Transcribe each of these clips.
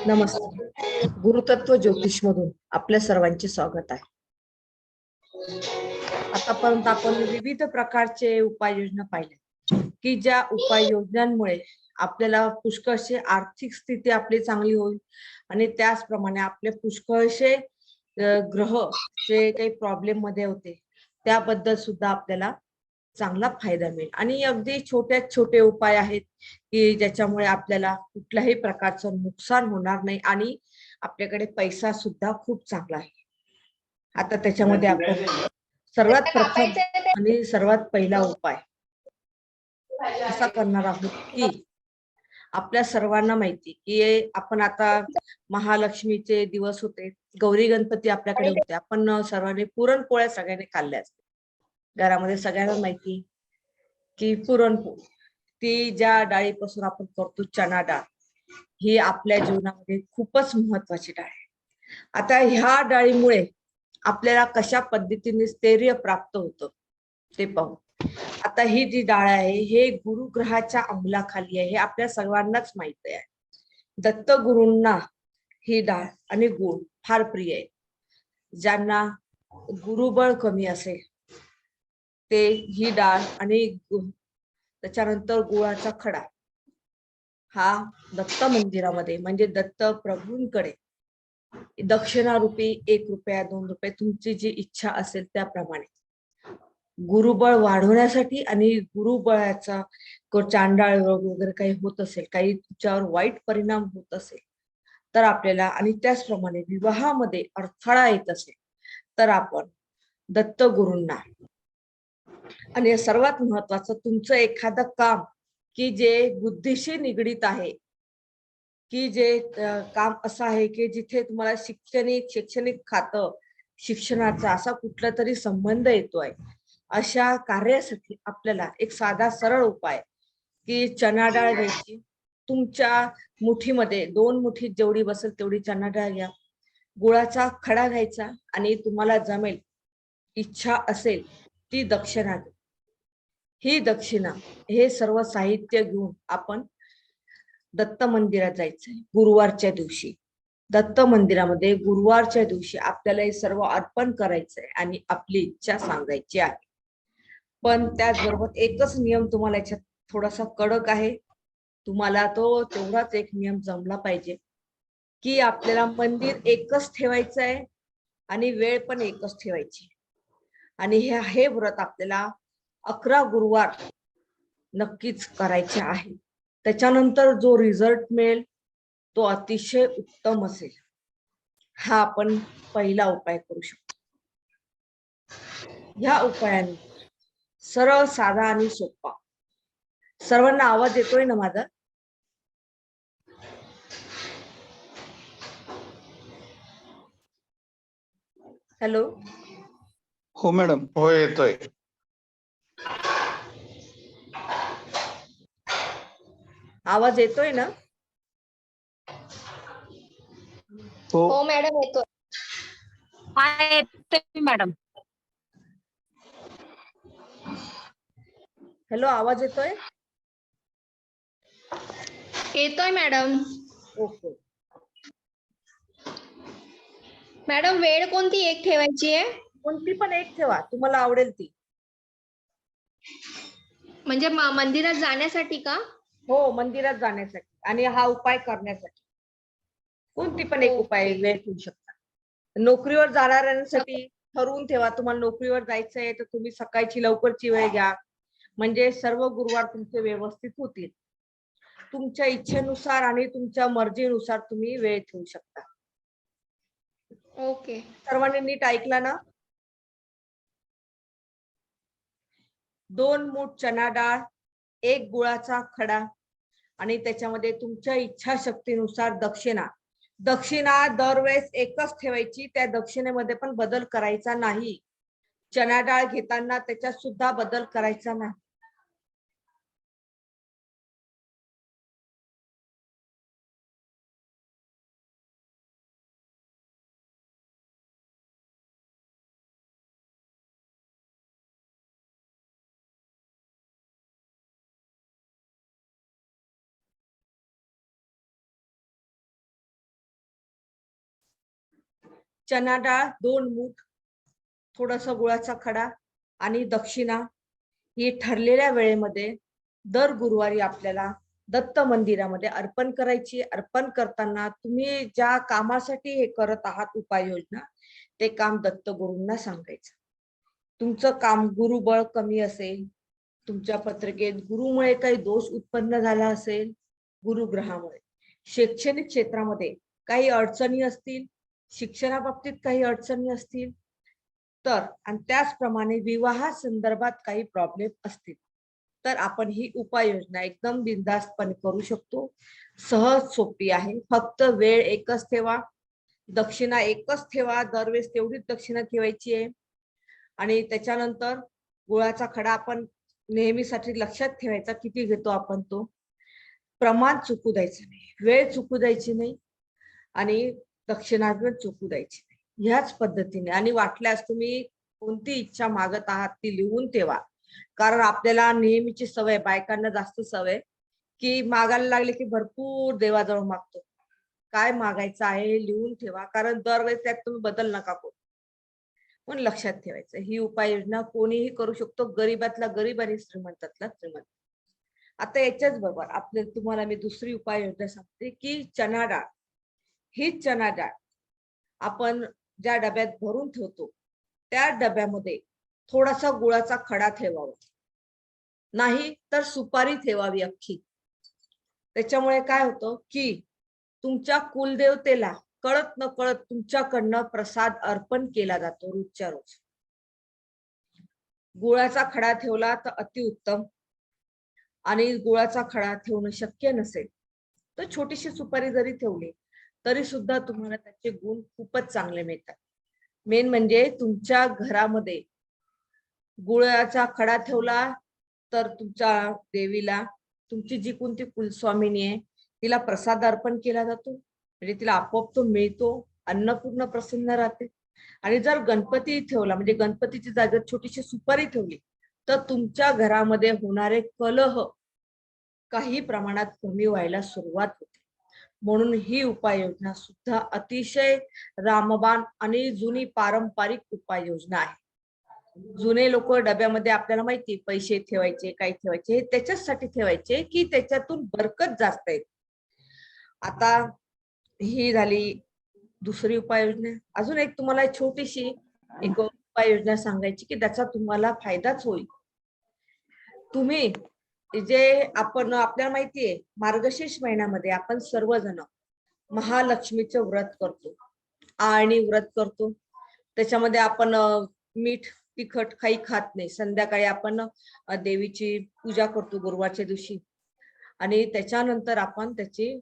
नमस्ते. गुरुतत्व ज्योतिष मधून आपल्या सर्वांचे स्वागत आहे. आतापर्यंत आपण विविध प्रकारचे उपाययोजना पाहिल्या की ज्या उपाययोजनांमुळे आपल्याला पुष्कळशी आर्थिक स्थिती आपली चांगली होईल आणि त्याचप्रमाणे आपले पुष्कळसे ग्रह जे काही प्रॉब्लेम मध्ये होते त्याबद्दल सुद्धा आपल्याला चांगला फायदा मिळेल. आणि अगदी छोट्यात छोटे उपाय आहेत की ज्याच्यामुळे आपल्याला कुठल्याही प्रकारचं नुकसान होणार नाही आणि आपल्याकडे पैसा सुद्धा खूप चांगला आहे. आता त्याच्यामध्ये आपण सर्वात प्रथम आणि सर्वात पहिला उपाय असा करणार आहोत की आपल्या सर्वांना माहिती की आपण आता महालक्ष्मीचे दिवस होते, गौरी गणपती आपल्याकडे होते, आपण सर्वांनी पुरणपोळ्या सगळ्यांनी खाल्ल्या असतील. घरामध्ये सगळ्यांना माहिती की पुरणपोळी ती ज्या डाळीपासून आपण करतो चना डाळ, ही आपल्या जीवनामध्ये खूपच महत्वाची डाळ आहे. आता ह्या डाळीमुळे आपल्याला कशा पद्धतीने स्थैर्य प्राप्त होतं ते पाहू. आता ही जी डाळ आहे हे गुरुग्रहाच्या अंमलाखाली आहे, हे आपल्या सर्वांनाच माहित आहे. दत्तगुरूंना ही डाळ आणि गुळ फार प्रिय आहे. ज्यांना गुरुबळ कमी असेल ते ही डाळ आणि त्याच्यानंतर गुळाचा खडा हा दत्त मंदिरामध्ये म्हणजे दत्त प्रभूंकडे दक्षिणारूपी 1 रुपया 2 रुपये तुमची जी इच्छा असेल त्याप्रमाणे गुरुबळ वाढवण्यासाठी आणि गुरुबळाचा चांडाळ वगैरे काही होत असेल, काही तुमच्यावर वाईट परिणाम होत असेल तर आपल्याला, आणि त्याचप्रमाणे विवाहामध्ये अडथळा येत असेल तर आपण दत्तगुरूंना, आणि सर्वात महत्वाचं तुमचं एखादं काम की जे बुद्धीशी निगडीत आहे, की जे काम असं आहे की जिथे तुम्हाला शैक्षणिक खातं शिक्षणाचा असा कुठला तरी संबंध येतोय, अशा कार्यासाठी आपल्याला एक साधा सरळ उपाय की चना डाळ घ्यायची. तुमच्या मुठीमध्ये 2 मुठी जेवढी बसेल तेवढी चना डाळ घ्या. गुळाचा खडा घ्यायचा आणि तुम्हाला जमेल, इच्छा असेल ती दक्षिणा घ्या. ही दक्षिणा हे सर्व साहित्य घेऊन आपण दत्त मंदिरात जायचंय गुरुवारच्या दिवशी. दत्त मंदिरामध्ये गुरुवारच्या दिवशी आपल्याला हे सर्व अर्पण करायचंय आणि आपली इच्छा सांगायची आहे. पण त्याचबरोबर एकच नियम तुम्हाला याच्यात थोडासा कडक आहे, तुम्हाला तो तेवढाच एक नियम जमला पाहिजे की आपल्याला मंदिर एकच ठेवायचं आहे आणि वेळ पण एकच ठेवायची. आणि हे व्रत आपल्याला 11 गुरुवार नक्कीच करायचे आहे. त्याच्यानंतर जो रिझल्ट मिळेल तो अतिशय उत्तम असेल. हा आपण पहिला उपाय करू शकतो. ह्या उपायाने सरळ, साधा आणि सोपा. सर्वांना आवाज येतोय ना माझा? हॅलो. हो मॅडम. हो येतोय. आवाज येतोय ना? हो मॅडम येतोय. हा येतोय मॅडम. हॅलो, आवाज येतोय? येतोय मॅडम. ओके. मॅडम वेळ कोणती एक ठेवायची आहे? कोणती पण एक ठेवा, तुम्हाला आवडेल ती. म्हणजे मंदिरात जाण्यासाठी का? हो, मंदिरात जाण्यासाठी आणि हा उपाय करण्यासाठी कोणती पण एक उपाय वेळ ठेवू शकता. नोकरीवर जाणाऱ्यांसाठी ठरवून ठेवा, तुम्हाला नोकरीवर जायचंय तर तुम्ही सकाळची लवकरची वेळ घ्या, म्हणजे सर्व गुरुवार तुमचे व्यवस्थित होतील. तुमच्या इच्छेनुसार आणि तुमच्या मर्जीनुसार तुम्ही वेळ ठेवू शकता. ओके. सर्वांनी नीट ऐकला ना? 2 मूठ चना डाळ, 1 गुळाचा खडा आणि त्याच्यामध्ये तुमच्या इच्छाशक्तीनुसार दक्षिणा. दक्षिणा दरवेळेस एकच ठेवायची, त्या दक्षिणेमध्ये पण बदल करायचा नाही. चना डाळ घेताना त्याच्यात सुद्धा बदल करायचा नाही. चना डाळ 2 मूठ, थोडासा गुळाचा खडा आणि दक्षिणा ही ठरलेल्या वेळेमध्ये दर गुरुवारी आपल्याला दत्त मंदिरामध्ये अर्पण करायची. अर्पण करताना तुम्ही ज्या कामासाठी हे करत आहात उपाययोजना, ते काम दत्त गुरूंना सांगायचं. तुमचं काम गुरुबळ कमी असेल, तुमच्या पत्रिकेत गुरुमुळे काही दोष उत्पन्न झाला असेल, गुरुग्रहामुळे, शैक्षणिक क्षेत्रामध्ये काही अडचणी असतील, शिक्षणाबाबतीत काही अडचणी असतील, तर आणि त्याचप्रमाणे विवाहा संदर्भात काही प्रॉब्लेम असतील, तर आपण ही उपाययोजना एकदम बिनधास्तपणे करू शकतो. सहज सोपी आहे. फक्त वेळ एकच ठेवा, दक्षिणा एकच ठेवा, दरवेळेस तेवढीच दक्षिणा ठेवायची आहे. आणि त्याच्यानंतर गुळाचा खडा आपण नेहमीसाठी लक्षात ठेवायचा, किती घेतो आपण तो. प्रमाण चुकू द्यायचं नाही, वेळ चुकू द्यायची नाही आणि दक्षिणा पण चुकू द्यायची नाही. ह्याच पद्धतीने आणि वाटल्यास तुम्ही कोणती इच्छा मागत आहात ती लिहून ठेवा. कारण आपल्याला नेहमीची सवय, बायकांना जास्त सवय, की मागायला लागले की भरपूर देवाजवळ मागतो. काय मागायचं आहे लिहून ठेवा, कारण दरवेळेस त्यात तुम्ही बदल नका करू. पण लक्षात ठेवायचं, ही उपाययोजना कोणीही करू शकतो, गरीबातला गरीब आणि श्रीमंतातला श्रीमंत. आता याच्याच बरोबर आपल्याला तुम्हाला मी दुसरी उपाययोजना सांगते, की चना डाळ. ही चना डाळ आपण ज्या डब्यात भरून ठेवतो, त्या डब्यामध्ये थोडासा गुळाचा खडा ठेवावा, नाही तर सुपारी ठेवावी अख्खी. त्याच्यामुळे काय होतं, की तुमच्या कुलदेवतेला कळत न कळत तुमच्याकडनं प्रसाद अर्पण केला जातो रोजच्या रोज. गुळाचा खडा ठेवला तर अतिउत्तम, आणि गुळाचा खडा ठेवणं शक्य नसेल तर छोटीशी सुपारी जरी ठेवली तरी सुद्धा तुम्हाला त्याचे गुण खूपच चांगले मिळतात. मेन म्हणजे तुमच्या घरामध्ये गुळाचा खडा ठेवला तर तुमच्या देवीला, तुमची जी कोणती कुलस्वामिनी आहे तिला प्रसाद अर्पण केला जातो, म्हणजे तिला आपोआप तो मिळतो, अन्नपूर्ण प्रसन्न राहते. आणि जर गणपती ठेवला, म्हणजे गणपतीची जागेत छोटीशी सुपारी ठेवली, तर तुमच्या घरामध्ये होणारे कलह काही प्रमाणात कमी व्हायला सुरुवात होते. म्हणून ही उपाययोजना सुद्धा अतिशय रामबाण आणि जुनी पारंपरिक उपाययोजना आहे. जुने लोक डब्यामध्ये आपल्याला माहिती पैसे ठेवायचे, काय ठेवायचे, हे त्याच्यासाठी ठेवायचे की त्याच्यातून बरकत जास्त आहे. आता ही झाली दुसरी उपाययोजना. अजून एक तुम्हाला छोटीशी एक उपाययोजना सांगायची की त्याचा तुम्हाला फायदाच होईल. तुम्ही जे आपण आपल्याला माहितीये, मार्गशीर्ष महिन्यामध्ये आपण सर्वजण महालक्ष्मीचं व्रत करतो आणि व्रत करतो. त्याच्यामध्ये आपण मीठ तिखट काही खात नाही. संध्याकाळी आपण देवीची पूजा करतो गुरुवारच्या दिवशी, आणि त्याच्यानंतर आपण त्याची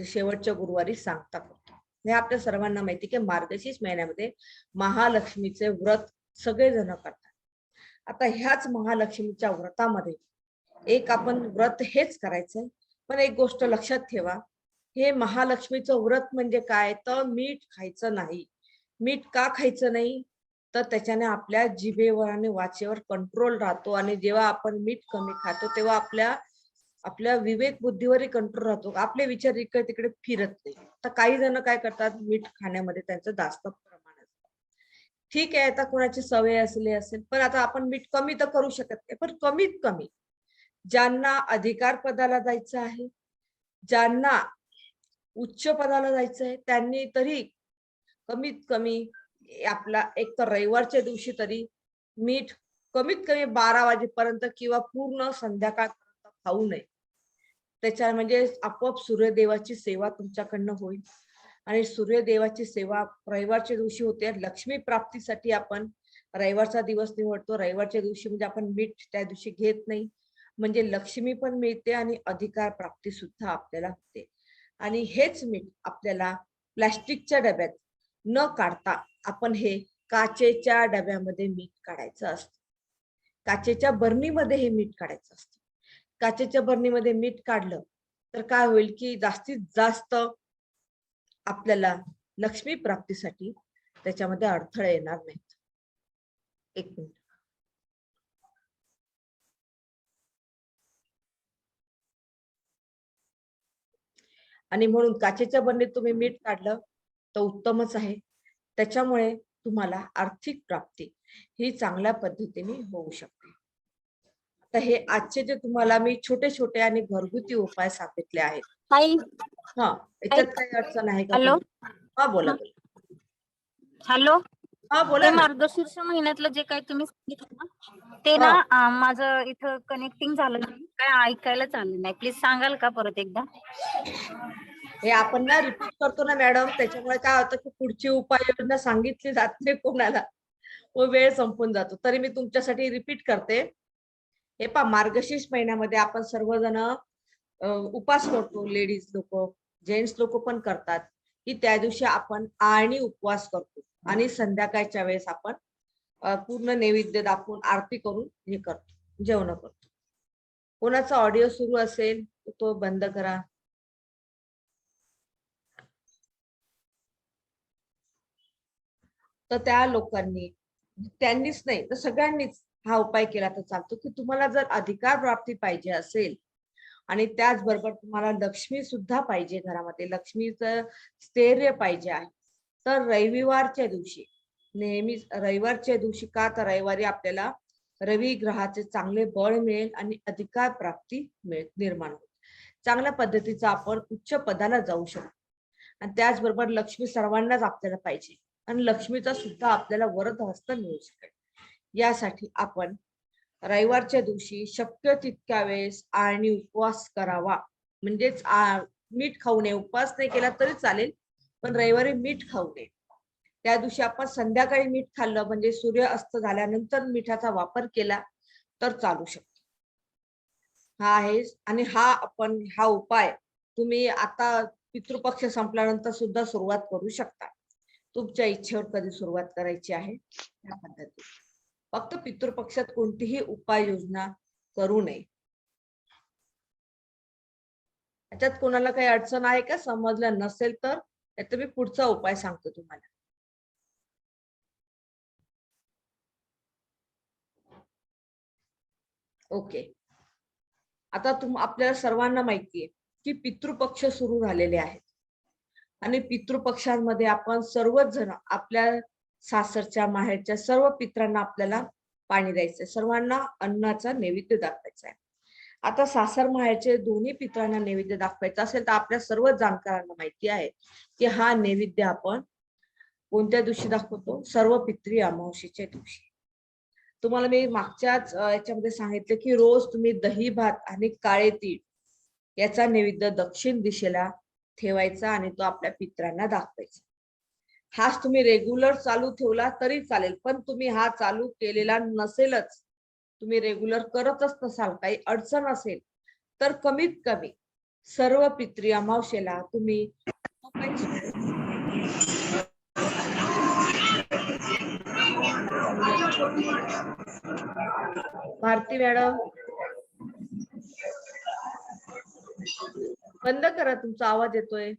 शेवटच्या गुरुवारी सांगता करतो. हे आपल्या सर्वांना माहिती की मार्गशीर्ष महिन्यामध्ये महालक्ष्मीचे व्रत सगळेजण करतात. आता ह्याच महालक्ष्मीच्या व्रतामध्ये एक आपण व्रत हेच करायचंय, पण एक गोष्ट लक्षात ठेवा, हे महालक्ष्मीचं व्रत म्हणजे काय, तर मीठ खायचं नाही. मीठ का खायचं नाही, तर त्याच्याने आपल्या जिभेवर आणि वाचेवर कंट्रोल राहतो, आणि जेव्हा आपण मीठ कमी खातो तेव्हा आपल्या विवेक बुद्धीवरही कंट्रोल राहतो, आपले विचार इकडे तिकडे फिरत नाही. तर काही जण काय करतात, मीठ खाण्यामध्ये त्यांचं जास्त प्रमाण असतं. ठीक आहे, आता कोणाची सवय असली असेल, पण आता आपण मीठ कमी तर करू शकत नाही, पण कमीत कमी ज्यांना अधिकार पदाला जायचं आहे, ज्यांना उच्च पदाला जायचं आहे, त्यांनी तरी कमीत कमी आपला एक तर रविवारच्या दिवशी तरी मीठ कमीत कमी 12 वाजेपर्यंत किंवा पूर्ण संध्याकाळपर्यंत खाऊ नये. त्याच्या म्हणजे आपोआप सूर्यदेवाची सेवा तुमच्याकडनं होईल, आणि सूर्यदेवाची सेवा रविवारच्या दिवशी होते. लक्ष्मी प्राप्तीसाठी आपण रविवारचा दिवस निवडतो. रविवारच्या दिवशी म्हणजे आपण मीठ त्या दिवशी घेत नाही, म्हणजे लक्ष्मी पण मिळते आणि अधिकार प्राप्ती सुद्धा आपल्याला होते. आणि हेच मीठ आपल्याला प्लास्टिकच्या डब्यात न काढता आपण हे काचेच्या डब्यामध्ये मीठ काढायचं असतं. काचेच्या बरणीमध्ये हे मीठ काढायचं असतं. काचेच्या बरणीमध्ये मीठ काढलं तर काय होईल की जास्तीत जास्त आपल्याला लक्ष्मी प्राप्तीसाठी त्याच्यामध्ये अडथळे येणार नाहीत. एक मिनिट. आणि म्हणून काचेच्या बरणीत तुम्ही मीठ काढलं तर उत्तमच आहे. त्याच्यामुळे तुम्हाला आर्थिक प्राप्ती ही चांगल्या पद्धतीने होऊ शकते. आता हे आजचे जे तुम्हाला मी छोटे छोटे आणि घरगुती उपाय सांगितले आहेत, ताई हा, याच्यात काही अडचण आहे का हॅलो तुम्हाला? हा बोला बोला. हॅलो हा बोला ते ना. मार्गशीर्ष महिन्यातलं जे काही तुम्ही सांगितलं ना ते हा. ना माझं इथं कनेक्टिंग झालं नाही, काय ऐकायला चाललं नाही. प्लीज सांगाल का परत एकदा? हे आपण ना रिपीट करतो ना मॅडम, त्याच्यामुळे काय होतं की पुढची उपाययोजना सांगितली जात नाही कोणाला, व वेळ संपून जातो. तरी मी तुमच्यासाठी रिपीट करते. हे पहा, मार्गशीर्ष महिन्यामध्ये आपण सर्वजण उपास करतो. लेडीज लोक, जेंट्स लोक पण करतात की त्या दिवशी आपण आळणी उपवास करतो आणि संध्याकाळच्या वेळेस आपण पूर्ण नैवेद्य दाखवून आरती करून हे करतो, जेवण करतो. कोणाचा ऑडिओ सुरू असेल तो बंद करा. तर त्या लोकांनी, त्यांनीच नाही तर सगळ्यांनीच हा उपाय केला तर चालतो. की तुम्हाला जर अधिकार प्राप्ती पाहिजे असेल आणि त्याचबरोबर तुम्हाला लक्ष्मी सुद्धा पाहिजे, घरामध्ये लक्ष्मीचं स्थैर्य पाहिजे आहे, तर रविवारच्या दिवशी, नेहमीच रविवारच्या दिवशी, का तर रविवारी आपल्याला रवी ग्रहाचे चांगले बळ मिळेल आणि अधिकार प्राप्ती निर्माण होईल. चांगल्या पद्धतीचा आपण उच्च पदाला जाऊ शकतो. आणि त्याचबरोबर लक्ष्मी सर्वांनाच आपल्याला पाहिजे आणि लक्ष्मीचा सुद्धा आपल्याला वरद हस्त मिळू शकेल. यासाठी आपण रविवारच्या दिवशी शक्य तितक्या वेळेस आळणी उपवास करावा. म्हणजेच मीठ खाऊ नये. उपवास नाही केला तरी चालेल, पण रविवारी मीठ खाऊ नये. त्या दिवशी आपण संध्याकाळी मीठ खाल्लं म्हणजे सूर्य अस्त झाल्यानंतर मिठाचा वापर केला तर चालू शकतो. हा आहे. आणि हा उपाय तुम्ही आता पितृपक्ष संपल्यानंतर सुद्धा सुरुवात करू शकता. तुमच्या इच्छेवर कधी सुरुवात करायची आहे त्या पद्धतीने. फक्त पितृपक्षात कोणतीही उपाययोजना करू नये. याच्यात कोणाला काही अडचण आहे का? समजलं नसेल तर मी पुढचा उपाय सांगतो तुम्हाला. ओके. आता आपल्याला सर्वांना माहिती आहे की पितृपक्ष सुरू झालेले आहेत आणि पितृपक्षांमध्ये आपण सर्वच जण आपल्या सासरच्या माहेरच्या सर्व पित्रांना आपल्याला पाणी द्यायचंय, सर्वांना अन्नाचा नैवेद्य दाखवायचा आहे. आता सासर माहेरचे दोन्ही पित्रांना नैवेद्य दाखवायचा असेल तर आपल्या सर्व जाणकारांना माहिती आहे की हा नैवेद्य आपण कोणत्या दिवशी दाखवतो? सर्व पित्री अमावस्येच्या दिवशी. तुम्हाला मी मागच्याच याच्यामध्ये सांगितलं की रोज तुम्ही दही भात आणि काळे तीळ याचा नैवेद्य दक्षिण दिशेला ठेवायचा आणि तो आपल्या पित्रांना दाखवायचा. हाच तुम्ही रेग्युलर चालू ठेवला तरी चालेल, पण तुम्ही हा चालू केलेला नसेलच, तुम्ही रेग्युलर करतच नसाल, काही अडचण असेल तर कमीत कमी सर्व पितरी अमावस्येला तुम्ही भारती मॅडम बंद करा, तुमचा आवाज येतोय.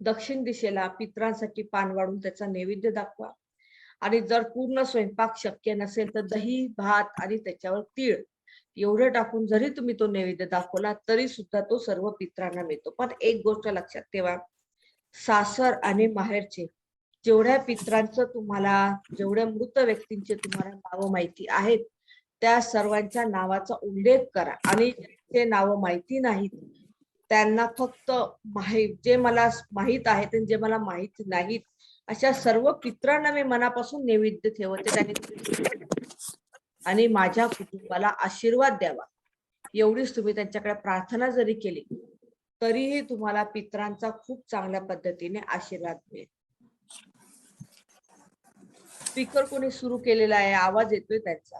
दक्षिण दिशेला पित्रांसाठी पान वाढून त्याचा नैवेद्य दाखवा. आणि जर पूर्ण स्वयंपाक शक्य नसेल तर दही भात आणि त्याच्यावर तीळ एवढं टाकून जरी तुम्ही तो नैवेद्य दाखवला तरी सुद्धा तो सर्व पित्रांना मिळतो. पण एक गोष्ट लक्षात ठेवा, सासर आणि माहेरचे जेवढ्या पित्रांचं तुम्हाला, जेवढ्या मृत व्यक्तींचे तुम्हाला नावं माहिती आहेत त्या सर्वांच्या नावाचा उल्लेख करा. आणि जे नावं माहिती नाहीत त्यांना फक्त जे मला माहित आहेत आणि जे मला माहित नाहीत अशा सर्व पित्रांना मी मनापासून नैवेद्य ठेवते आणि माझ्या कुटुंबाला आशीर्वाद द्यावा एवढीच तुम्ही त्यांच्याकडे प्रार्थना जरी केली तरीही तुम्हाला पित्रांचा खूप चांगल्या पद्धतीने आशीर्वाद मिळेल. स्पीकर कोणी सुरू केलेला आहे, आवाज येतोय त्यांचा.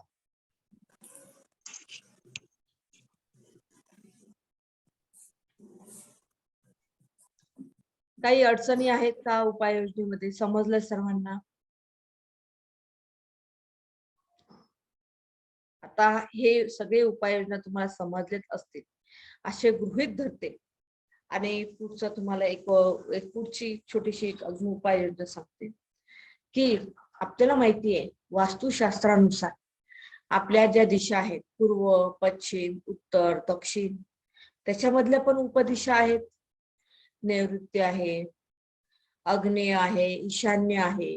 काही अडचणी आहेत का उपाययोजनेमध्ये? समजलं सर्वांना? आता हे सगळे उपाययोजना तुम्हाला समजलेच असतील असे गृहीत धरते आणि पुढचं तुम्हाला एक पुढची छोटीशी अजून उपाययोजना सांगते की आपल्याला माहिती आहे वास्तुशास्त्रानुसार आपल्या ज्या दिशा आहेत पूर्व, पश्चिम, उत्तर, दक्षिण त्याच्यामधल्या पण उपदिशा आहेत. नैऋत्य आहे, आग्नेय आहे, ईशान्य आहे,